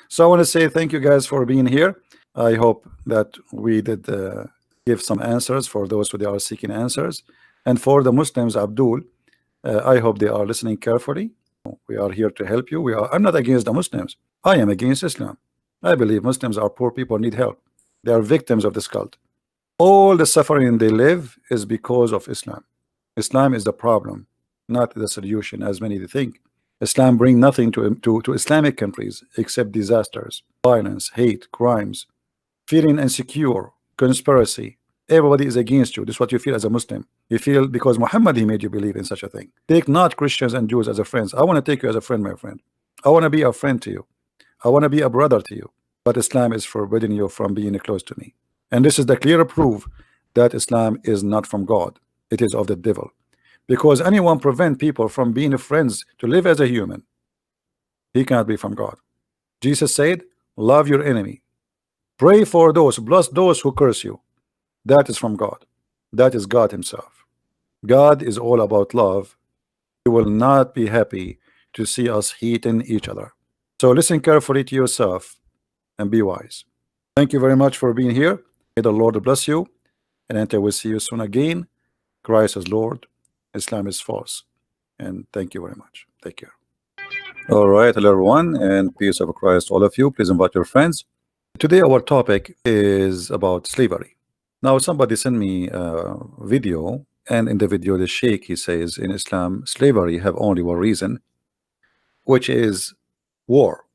So I want to say thank you guys for being here. I hope that we did give some answers for those who they are seeking answers. And for the Muslims, Abdul, I hope they are listening carefully. We are here to help you. I'm not against the Muslims. I am against Islam. I believe Muslims are poor people, need help. They are victims of this cult. All the suffering they live is because of Islam. Islam is the problem, not the solution, as many think. Islam bring nothing to Islamic countries except disasters, violence, hate, crimes, feeling insecure, conspiracy. Everybody is against you. This is what you feel as a Muslim. You feel because Muhammad, he made you believe in such a thing. Take not Christians and Jews as a friends. I want to take you as a friend, my friend. I want to be a friend to you. I want to be a brother to you. But Islam is forbidding you from being close to me. And this is the clear proof that Islam is not from God. It is of the devil. Because anyone prevent people from being friends to live as a human, he cannot be from God. Jesus said, love your enemy. Pray for those, bless those who curse you. That is from God. That is God himself. God is all about love. He will not be happy to see us hating each other. So listen carefully to yourself and be wise. Thank you very much for being here. May the Lord bless you. And until we see you soon again, Christ is Lord. Islam is false. And thank you very much. Take care. All right, hello everyone, and peace of Christ, all of you. Please invite your friends. Today our topic is about slavery. Now somebody sent me a video, and in the video the Sheikh, he says in Islam slavery have only one reason, which is war.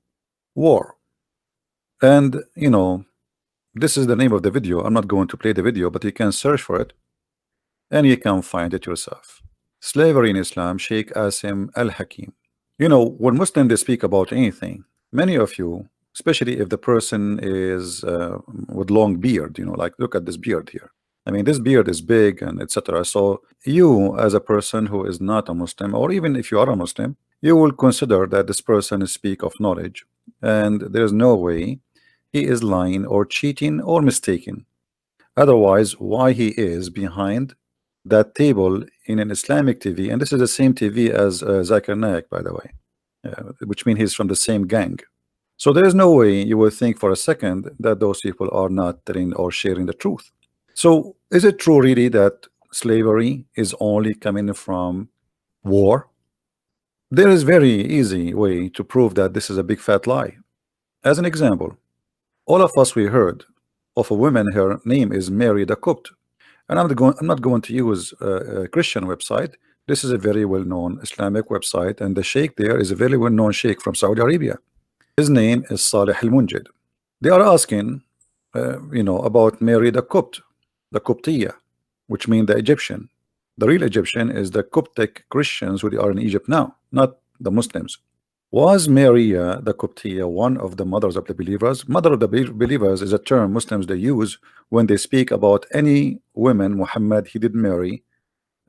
And you know, this is the name of the video. I'm not going to play the video, but you can search for it and you can find it yourself. Slavery in Islam, Sheikh Asim Al-Hakim. You know, when Muslims they speak about anything, many of you, especially if the person is with long beard, you know, like look at this beard here. I mean, this beard is big and etc. So you, as a person who is not a Muslim, or even if you are a Muslim, you will consider that this person is speak of knowledge, and there's no way he is lying or cheating or mistaken. Otherwise, why he is behind that table in an Islamic TV, and this is the same TV as Zakir Naik, by the way, which means he's from the same gang. So there is no way you would think for a second that those people are not telling or sharing the truth. So is it true really that slavery is only coming from war? There is very easy way to prove that this is a big fat lie. As an example, all of us we heard of a woman, her name is Mary the Copt. And I'm not going to use a Christian website. This is a very well-known Islamic website, and the Sheikh there is a very well-known Sheikh from Saudi Arabia. His name is Salih al-Munjid. They are asking, you know, about Mary the Copt, the Coptia, which means the Egyptian. The real Egyptian is the Coptic Christians who they are in Egypt now, not the Muslims. Was Maria the Coptia one of the mothers of the believers? Mother of the believers is a term Muslims they use when they speak about any women Muhammad he did marry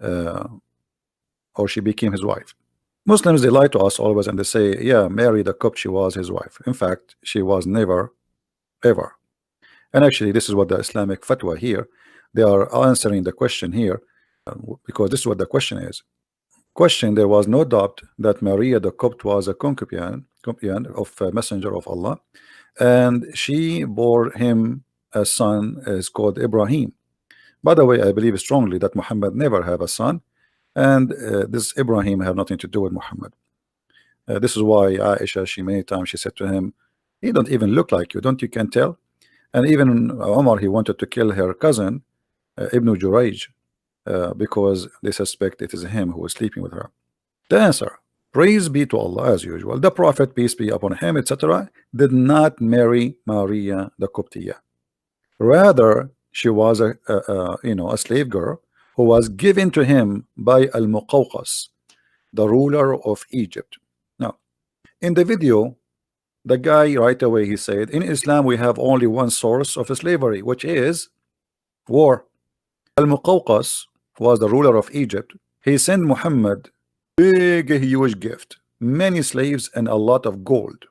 or she became his wife. Muslims they lie to us always and they say, yeah, Mary the Copt, she was his wife. In fact, she was never ever. And actually this is what the Islamic fatwa here, they are answering the question here, because this is what the question is. Question: there was no doubt that Maria the Copt was a concubine of a messenger of Allah, and she bore him a son is called Ibrahim. By the way, I believe strongly that Muhammad never have a son, and this Ibrahim have nothing to do with Muhammad. This is why Aisha, she many times she said to him, he don't even look like you, don't you can tell? And even Omar, he wanted to kill her cousin Ibn Jurayj, because they suspect it is him who was sleeping with her. The answer: praise be to Allah, as usual. The Prophet, peace be upon him, etc., did not marry Maria the Coptia. Rather, she was a slave girl who was given to him by Al-Muqawqas, the ruler of Egypt. Now, in the video, the guy right away he said, in Islam we have only one source of slavery, which is war. Al-Muqawqas was the ruler of Egypt. He sent Muhammad big huge gift, many slaves and a lot of gold.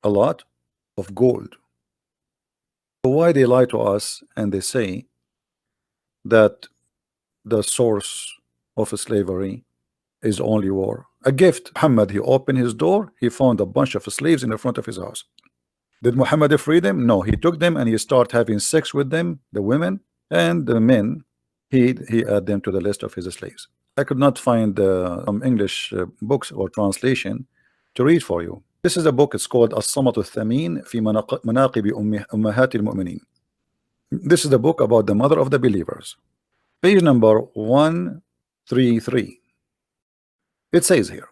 A lot of gold. So why they lie to us and they say that the source of slavery is only war? A gift. Muhammad, he opened his door, he found a bunch of slaves in the front of his house. Did Muhammad free them? No, he took them and he started having sex with them, the women and the men. He added them to the list of his slaves. I could not find some English books or translation to read for you. This is a book. It's called As-Samat Al-Thamin fi Manaqib Ummahat Al-Mu'minin. This is the book about the mother of the believers. Page number 133. It says here,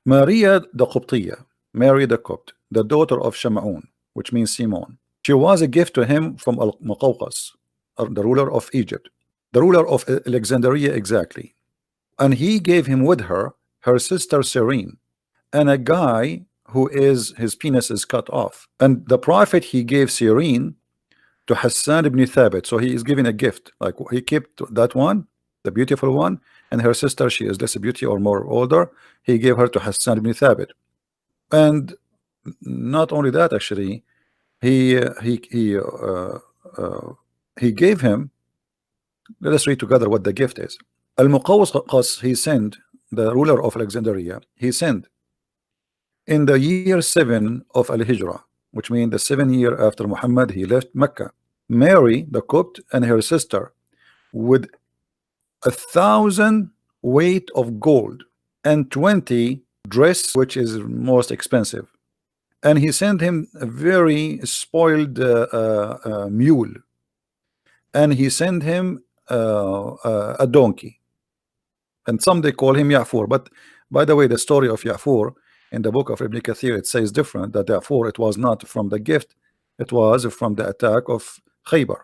Maria the Qibtiyya, Mary the Copt, the daughter of Sham'un, which means Simon. She was a gift to him from Al-Muqawqas, the ruler of Egypt, the ruler of Alexandria exactly. And he gave him with her sister Serene, and a guy who is his penis is cut off. And the prophet, he gave Serene to Hassan ibn Thabit. So he is giving a gift, like he kept that one, the beautiful one, and her sister, she is less beauty or more older, he gave her to Hassan ibn Thabit. And not only that, actually, he gave him, let us read together what the gift is. Al-Muqawqas, he sent, the ruler of Alexandria, he sent in the year 7 of Al-Hijrah, which means the 7th year after Muhammad, he left Mecca, Mary the Copt and her sister with 1,000 weight of gold and 20 dress, which is most expensive. And he sent him a very spoiled mule, and he sent him a donkey, and some they call him Ya'fur. But by the way, the story of Ya'fur in the book of Ibn Kathir, it says different, that Ya'fur, it was not from the gift, it was from the attack of Khaybar.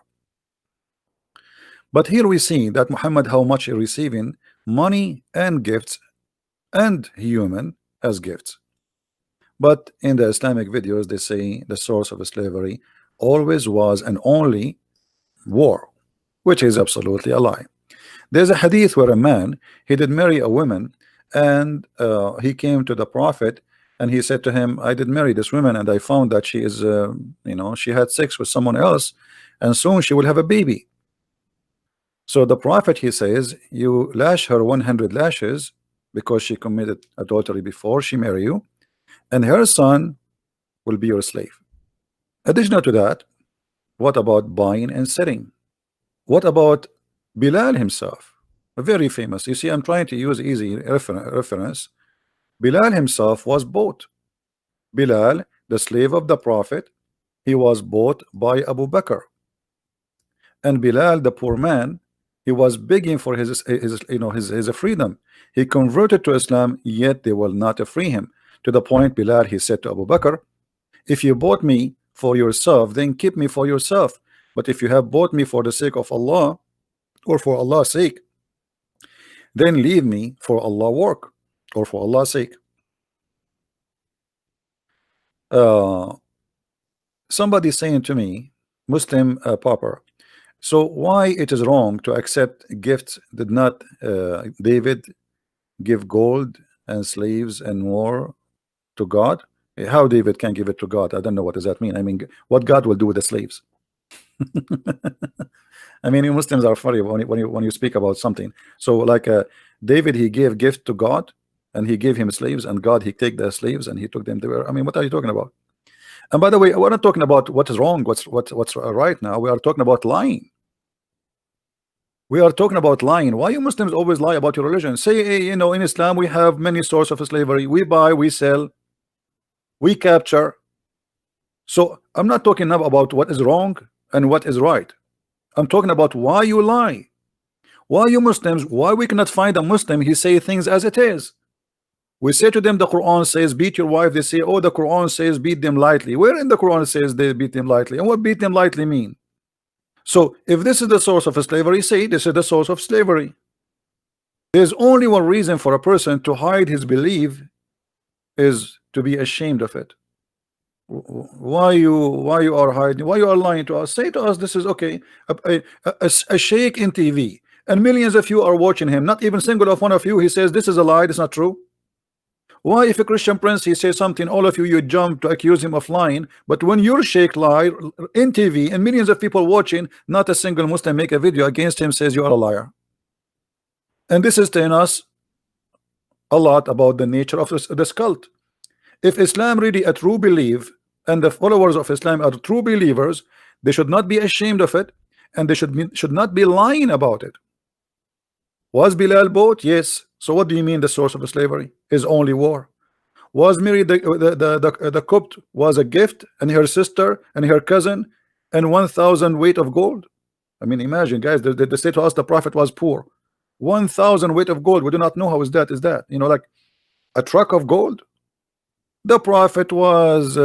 But here we see that Muhammad, how much he receiving money and gifts and human as gifts. But in the Islamic videos, they say the source of slavery always was and only war, which is absolutely a lie. There's a hadith where a man, he did marry a woman, and he came to the prophet and he said to him, I did marry this woman and I found that she is she had sex with someone else and soon she will have a baby. So the prophet, he says, you lash her 100 lashes because she committed adultery before she married you, and her son will be your slave. Additional to that, what about buying and selling? What about Bilal himself? Very famous. You see, I'm trying to use easy reference. Bilal himself was bought. Bilal, the slave of the prophet, he was bought by Abu Bakr. And Bilal, the poor man, he was begging for his freedom. He converted to Islam, yet they will not free him. To the point, Bilal, he said to Abu Bakr, if you bought me for yourself, then keep me for yourself. But if you have bought me for the sake of Allah, or for Allah's sake, then leave me for Allah's work, or for Allah's sake. Somebody saying to me, Muslim pauper, so why it is wrong to accept gifts? Did not David give gold and slaves and more to God? How David can give it to God? I don't know, what does that mean? I mean, what God will do with the slaves? I mean, you Muslims are funny when you speak about something. So like David, he gave gift to God and he gave him slaves, and God, he take the slaves and he took them there. I mean, what are you talking about? And by the way, we're not talking about what is wrong, what's right now. We are talking about lying. We are talking about lying. Why you Muslims always lie about your religion? Say, hey, in Islam we have many sources of slavery. We buy, we sell, we capture. So I'm not talking now about what is wrong and what is right. I'm talking about why you lie. Why you Muslims, why we cannot find a Muslim, he say things as it is. We say to them, the Quran says beat your wife. They say, oh, the Quran says beat them lightly. Where in the Quran says they beat them lightly? And what beat them lightly mean? So if this is the source of slavery, say this is the source of slavery. There's only one reason for a person to hide his belief, is to be ashamed of it. Why you are hiding? Why you are lying to us? Say to us, this is okay. A sheikh in TV, and millions of you are watching him. Not even single of one of you. He says this is a lie. It's not true. Why, if a Christian prince he says something, all of you jump to accuse him of lying? But when your sheikh lie in TV and millions of people watching, not a single Muslim make a video against him, says you are a liar. And this is telling us a lot about the nature of this cult. If Islam really a true belief, and the followers of Islam are true believers, they should not be ashamed of it, and they should not be lying about it. Was Bilal bought? Yes. So what do you mean the source of slavery is only war? Was Mary the Copt was a gift, and her sister and her cousin, and 1,000 weight of gold? I mean, imagine, guys, they say to us the Prophet was poor. 1,000 weight of gold. We do not know how is that, you know, like a truck of gold. The Prophet was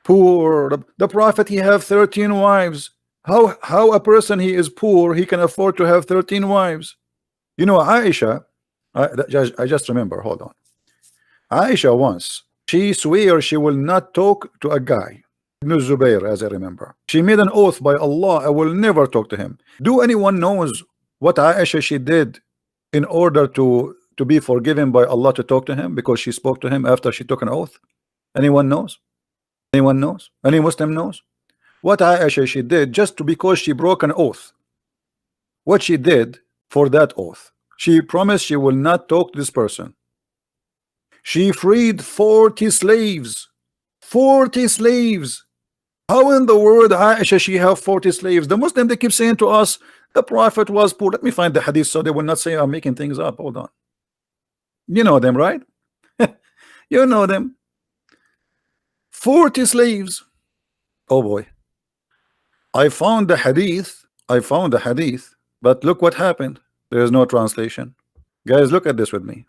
poor. The Prophet, he have 13 wives. How a person he is poor, he can afford to have 13 wives? You know, Aisha, I just remember, hold on. Aisha once, she swear she will not talk to a guy, Ibn Zubayr, as I remember. She made an oath by Allah, I will never talk to him. Do anyone knows what Aisha she did in order to be forgiven by Allah to talk to him, because she spoke to him after she took an oath? Anyone knows? Anyone knows? Any Muslim knows? What Aisha she did just because she broke an oath? What she did for that oath? She promised she will not talk to this person. She freed 40 slaves. 40 slaves. How in the world Aisha she have 40 slaves? The Muslim, they keep saying to us the Prophet was poor. Let me find the hadith so they will not say I'm making things up. Hold on. You know them, right? You know them. 40 slaves. Oh boy. I found the hadith. But look what happened. There is no translation. Guys, look at this with me.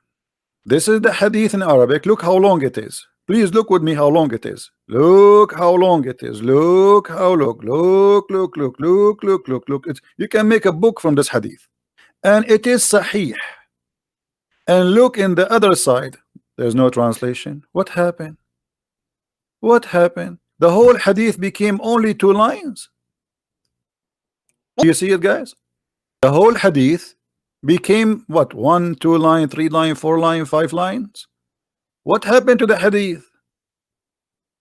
This is the hadith in Arabic. Look how long it is. Please look with me how long it is. Look how long it is. Look how look. You can make a book from this hadith. And it is sahih. And look in the other side. There's no translation. What happened? What happened? The whole hadith became only 2 lines. Do you see it, guys? The whole hadith became what? 1, 2 line, 3 line, 4 line, 5 lines. What happened to the hadith?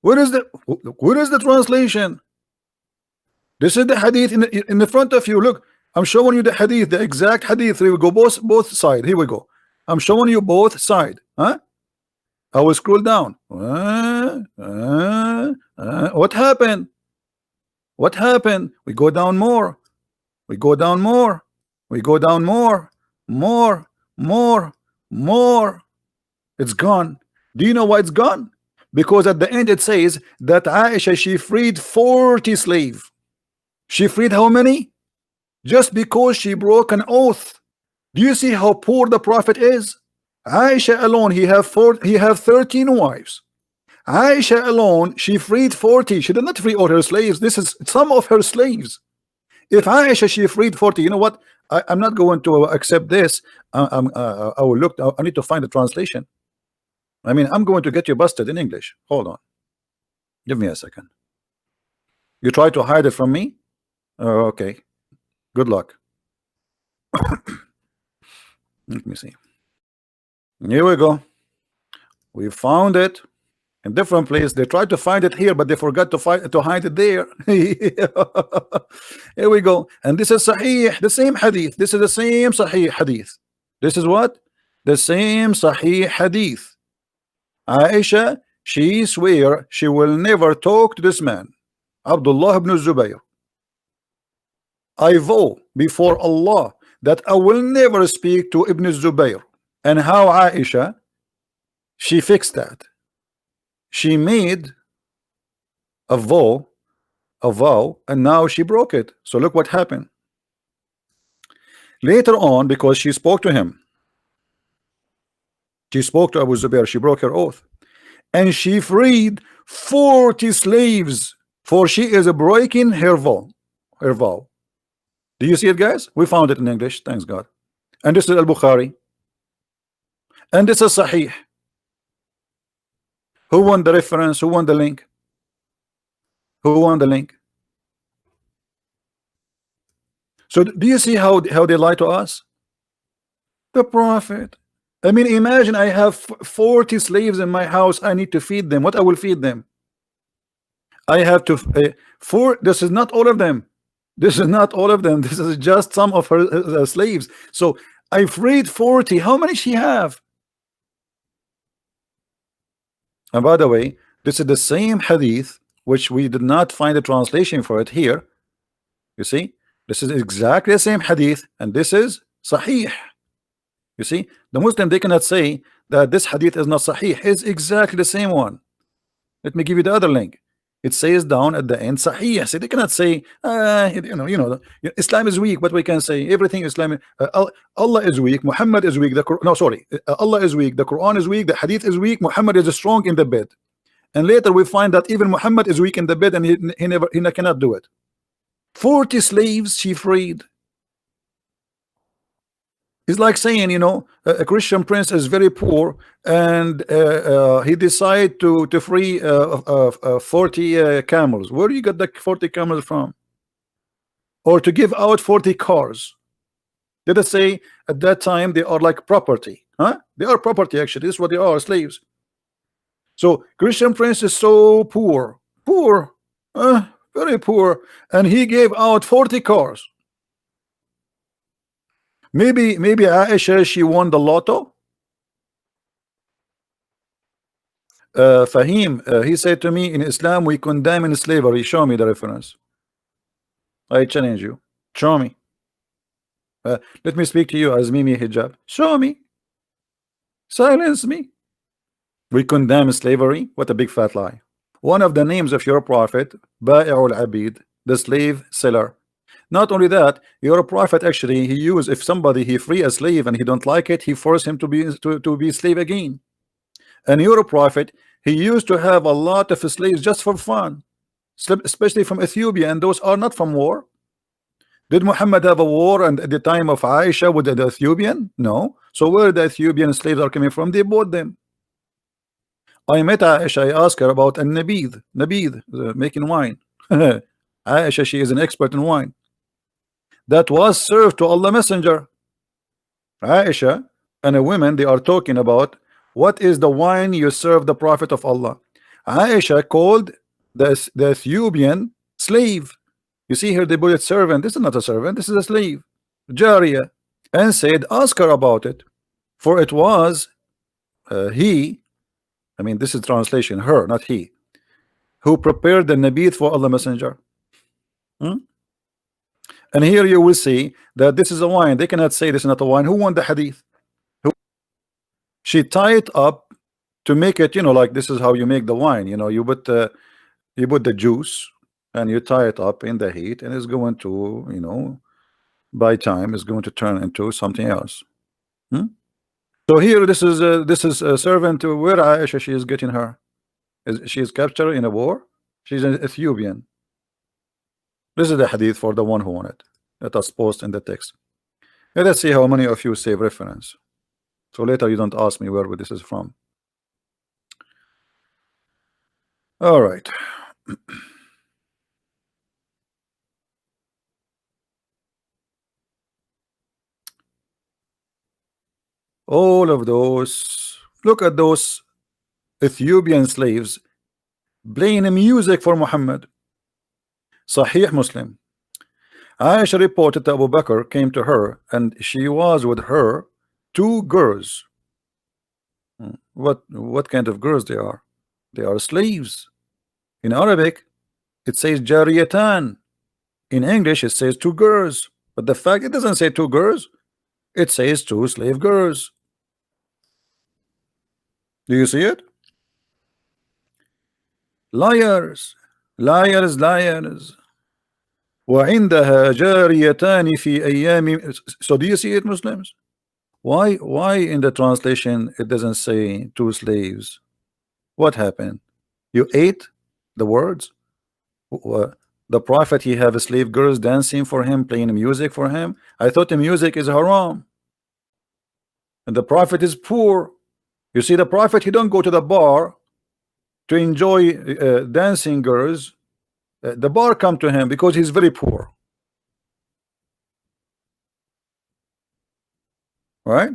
Where is the translation? This is the hadith in the front of you. Look, I'm showing you the hadith, the exact hadith. Here we go, both sides. Here we go. I'm showing you both sides. Huh? I will scroll down. What happened? What happened? We go down more. We go down more. We go down more. More. It's gone. Do you know why it's gone? Because at the end it says that Aisha, she freed 40 slaves. She freed how many? Just because she broke an oath. Do you see how poor the Prophet is? Aisha alone, he have 13 wives. Aisha alone, she freed 40. She did not free all her slaves. This is some of her slaves. If Aisha she freed 40, you know what? I'm not going to accept this. I will look. I need to find the translation. I mean, I'm going to get you busted in English. Hold on. Give me a second. You try to hide it from me? Okay. Good luck. Let me see. Here we go. We found it in different place. They tried to find it here, but they forgot to hide it there. Here we go. And this is Sahih, the same hadith. This is the same Sahih hadith. This is what? The same Sahih hadith. Aisha, she swear she will never talk to this man, Abdullah ibn Zubayr. I vow before Allah that I will never speak to Ibn Zubayr. And how Aisha, she fixed that. She made a vow, and now she broke it. So look what happened. Later on, because she spoke to him, she spoke to Abu Zubair, she broke her oath, and she freed 40 slaves, for she is breaking her vow. Do you see it, guys? We found it in English, thanks God. And this is Al-Bukhari. And this is Sahih. Who won the reference? Who won the link? Who won the link? So do you see how they lie to us? The Prophet. I mean, imagine I have 40 slaves in my house. I need to feed them. What I will feed them? I have to this is not all of them. This is not all of them. This is just some of her slaves. So I freed 40. How many she have? And by the way, this is the same hadith which we did not find a translation for it here. You see, this is exactly the same hadith, and this is Sahih. You see, the Muslim, they cannot say that this hadith is not Sahih. It's exactly the same one. Let me give you the other link. It says down at the end Sahih. So they cannot say, Islam is weak, but we can say everything Islam. Allah is weak, Muhammad is weak. No, sorry, Allah is weak, the Quran is weak, the hadith is weak, Muhammad is strong in the bed. And later we find that even Muhammad is weak in the bed, and he cannot do it. 40 slaves she freed. It's like saying, a Christian prince is very poor, and he decided to free 40 camels. Where do you get the 40 camels from? Or to give out 40 cars. Did I say at that time they are like property? Huh? They are property, actually. This is what they are, slaves. So Christian prince is so poor, very poor, and he gave out 40 cars. Maybe Aisha, she won the lotto. Fahim, he said to me, in Islam we condemn slavery. Show me the reference. I challenge you. Show me. Let me speak to you as Mimi Hijab. Show me. Silence me. We condemn slavery. What a big fat lie. One of the names of your prophet, Ba'i'ul Abid, the slave seller. Not only that, your prophet actually, he used, if somebody he free a slave and he don't like it, he forced him to be slave again. And your prophet, he used to have a lot of slaves just for fun, especially from Ethiopia, and those are not from war. Did Muhammad have a war and at the time of Aisha with the Ethiopian? No. So where the Ethiopian slaves are coming from? They bought them. I met Aisha, I asked her about a nabid, making wine. Aisha, she is an expert in wine. That was served to Allah Messenger. Aisha and a woman, they are talking about what is the wine you serve the Prophet of Allah. Aisha called the Ethiopian slave. You see here they put it servant. This is not a servant, this is a slave, Jariya, and said, ask her about it, for it was he, I mean this is translation, her, not he, who prepared the nabith for Allah Messenger. And here you will see that this is a wine. They cannot say this is not a wine. Who won the hadith? She tied it up to make it, like this is how you make the wine. You put the juice and you tie it up in the heat, and it's going to, by time it's going to turn into something else. So here this is a servant to where Aisha, she is getting her. She is captured in a war. She's an Ethiopian. This is the hadith for the one who won it. Let us post in the text. Let us see how many of you save reference. So later you don't ask me where this is from. All right. All of those, look at those Ethiopian slaves playing music for Muhammad. Sahih Muslim. Aisha reported that Abu Bakr came to her and she was with her 2 girls. What kind of girls they are? They are slaves. In Arabic it says jariyatan. In English it says 2 girls, but the fact it doesn't say 2 girls, it says 2 slave girls. Do you see it? Liars, liars, liars. وعندها جاريتان في أيام. So do you see it, Muslims? Why in the translation it doesn't say 2 slaves? What happened? You ate the words? The prophet, he have slave girls dancing for him, playing music for him. I thought the music is haram, and the prophet is poor. You see, the prophet, he don't go to the bar to enjoy dancing girls. The bar come to him because he's very poor, right?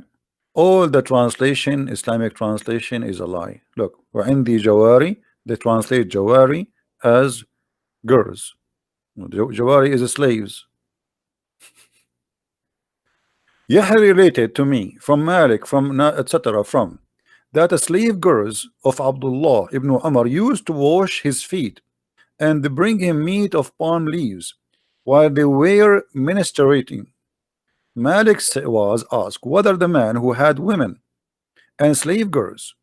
All the translation, Islamic translation, is a lie. Look, وعندي جواري, they translate jawari as girls. Jawari is slaves. Yahya related to me from Malik, from etc. from that the slave girls of Abdullah ibn Umar used to wash his feet and bring him meat of palm leaves while they were ministrating. Malik was asked whether the man who had women and slave girls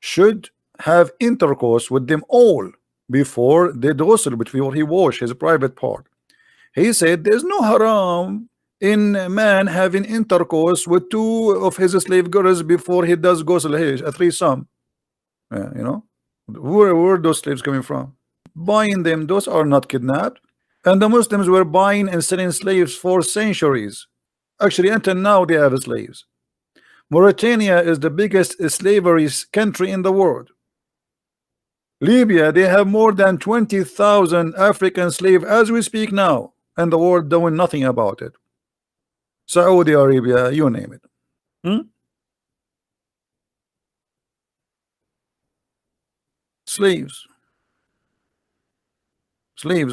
should have intercourse with them all before the ghusl, before he wash his private part. He said there's no haram in a man having intercourse with two of his slave girls before he does ghusl, a threesome. You know, where are those slaves coming from? Buying them, those are not kidnapped. And the Muslims were buying and selling slaves for centuries. Actually, until now they have slaves. Mauritania is the biggest slavery country in the world. Libya, they have more than 20,000 African slaves as we speak now, and the world doing nothing about it. Saudi Arabia, you name it. Slaves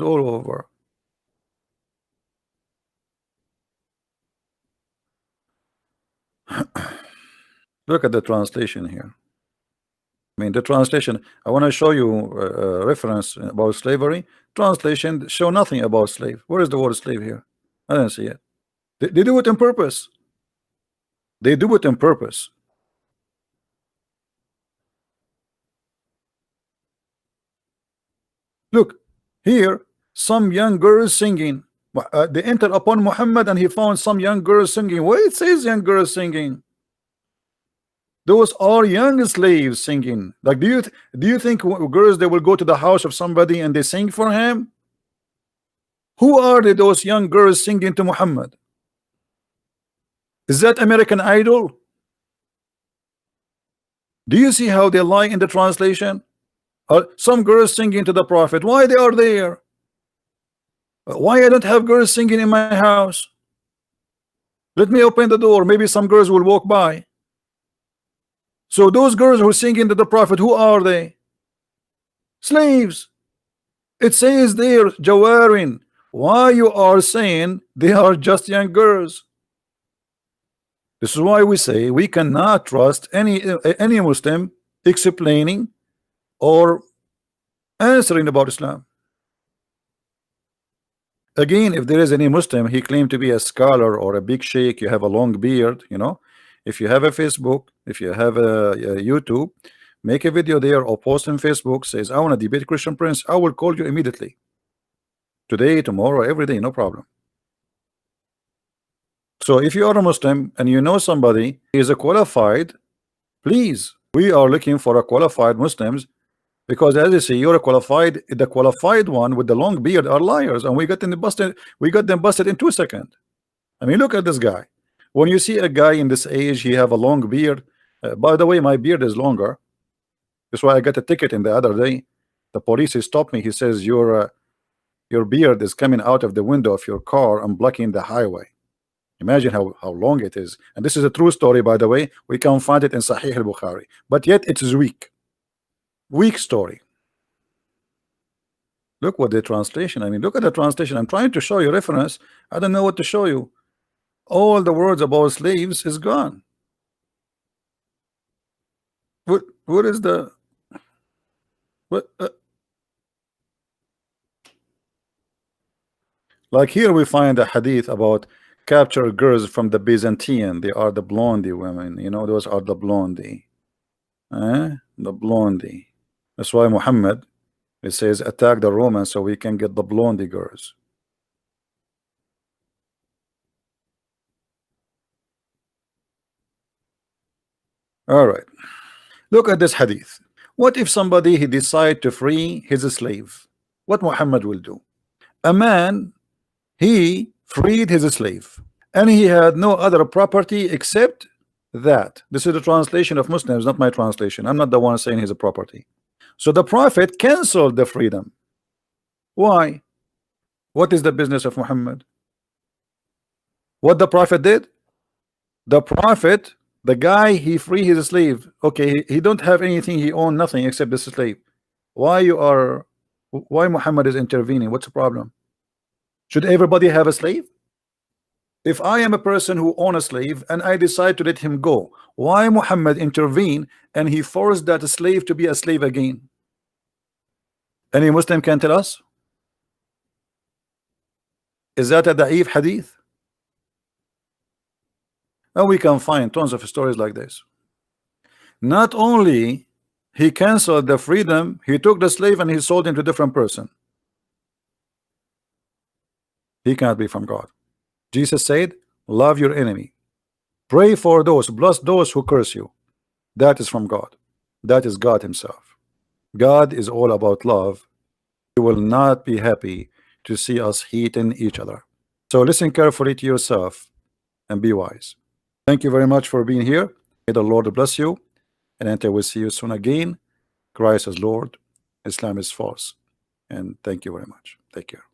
all over. Look at the translation here. I mean, the translation, I want to show you a reference about slavery. Translation show nothing about slave. Where is the word slave here? I don't see it. They do it on purpose. They do it on purpose. Look here, some young girls singing. They entered upon Muhammad and he found some young girls singing. Where it says young girls singing? Those are young slaves singing. Like, do you think girls, they will go to the house of somebody and they sing for him? Who are those young girls singing to Muhammad? Is that American Idol? Do you see how they lie in the translation? Some girls singing to the Prophet. Why they are there? Why I don't have girls singing in my house? Let me open the door. Maybe some girls will walk by. So those girls who sing into the Prophet, who are they? Slaves. It says there, Jawarin. Why you are saying they are just young girls? This is why we say we cannot trust any Muslim explaining or answering about Islam. Again, if there is any Muslim, he claimed to be a scholar or a big sheikh, you have a long beard, you know. If you have a Facebook, if you have a YouTube, make a video there or post on Facebook, says, I want to debate Christian Prince, I will call you immediately. Today, tomorrow, every day, no problem. So if you are a Muslim and you know somebody is a qualified, please, we are looking for a qualified Muslims, because as you see, you're a qualified, the qualified one with the long beard are liars, and we got them busted in 2 seconds. I mean, look at this guy. When you see a guy in this age, he have a long beard. By the way, my beard is longer. That's why I got a ticket in the other day. The police stopped me. He says your beard is coming out of the window of your car and blocking the highway. Imagine how long it is. And this is a true story, by the way. We can find it in Sahih al-Bukhari. But yet it is weak. Weak story. Look what the translation. I mean, look at the translation. I'm trying to show you reference. I don't know what to show you. All the words about slaves is gone. What is the what? Like here we find a hadith about captured girls from the Byzantine. They are the blondie women. You know, those are the blondie. The blondie. That's why Muhammad, it says, attack the Romans so we can get the blondie girls. All right. Look at this hadith. What if somebody he decide to free his slave? What Muhammad will do? A man, he freed his slave and he had no other property except that. This is the translation of Muslims, not my translation. I'm not the one saying he's a property. So the Prophet canceled the freedom. Why? What is the business of Muhammad? What the Prophet did? The Prophet, the guy, he free his slave. Okay, he don't have anything, he own nothing except this slave. Why Muhammad is intervening? What's the problem? Should everybody have a slave? If I am a person who own a slave and I decide to let him go, why Muhammad intervene and he forced that slave to be a slave again? Any Muslim can tell us? Is that a da'if hadith? And we can find tons of stories like this. Not only he canceled the freedom, he took the slave and he sold him to a different person. He cannot be from God. Jesus said, love your enemy, pray for those, bless those who curse you. That is from God. That is God himself. God is all about love. He will not be happy to see us hating each other. So listen carefully to yourself and be wise. Thank you very much for being here. May the Lord bless you, and until we see you soon again, Christ is Lord, Islam is false. And thank you very much. Take care.